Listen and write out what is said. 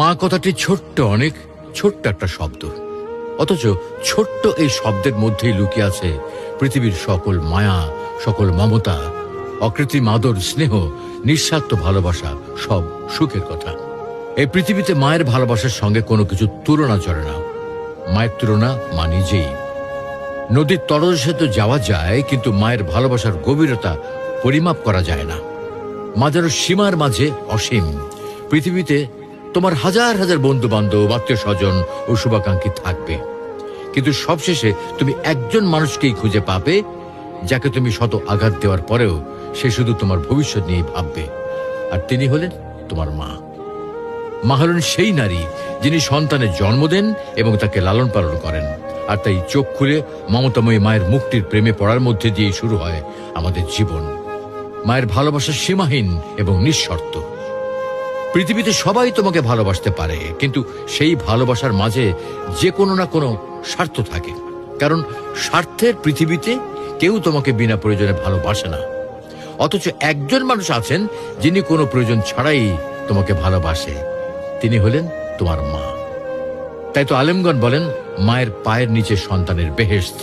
মা কথাটি ছোট্ট, অনেক ছোট্ট একটা শব্দ, অথচ ছোট্ট এই শব্দের মধ্যেই লুকিয়ে আছে পৃথিবীর সকল মায়া, সকল মমতা, অকৃত্রিম আদর, স্নেহ, নিঃস্বার্থ ভালোবাসা, সব সুখের কথা। এই পৃথিবীতে মায়ের ভালোবাসার সঙ্গে কোনো কিছু তুলনা চলে না। মায়ের তুলনা মা নিজেই। নদীর তলদেশে তো যাওয়া যায়, কিন্তু মায়ের ভালোবাসার গভীরতা পরিমাপ করা যায় না। মা যেন সীমার মাঝে অসীম। পৃথিবীতে তোমার হাজার হাজার বন্ধু বান্ধব, আত্মীয় স্বজন ও শুভাকাঙ্ক্ষী থাকবে, কিন্তু সবশেষে তুমি একজন মানুষকেই খুঁজে পাবে যাকে তুমি শত আঘাত দেওয়ার পরেও সে শুধু তোমার ভবিষ্যৎ নিয়ে ভাববে, আর তিনি হলেন তোমার মা। মা হলেন সেই নারী যিনি সন্তানের জন্ম দেন এবং তাকে লালন পালন করেন। আর তাই চোখ খুলে মমতাময়ী মায়ের মুক্তির প্রেমে পড়ার মধ্যে দিয়ে শুরু হয় আমাদের জীবন। মায়ের ভালোবাসা সীমাহীন এবং নিঃশর্ত। পৃথিবীতে সবাই তোমাকে ভালোবাসতে পারে, কিন্তু সেই ভালোবাসার মাঝে যে কোনো না কোনো স্বার্থ থাকে। কারণ স্বার্থের পৃথিবীতে কেউ তোমাকে বিনা প্রয়োজনে ভালোবাসে না। অথচ একজন মানুষ আছেন যিনি কোনো প্রয়োজন ছাড়াই তোমাকে ভালোবাসে, তিনি হলেন তোমার মা। তাই তো আলেমগণ বলেন, মায়ের পায়ের নিচে সন্তানের বেহেশত।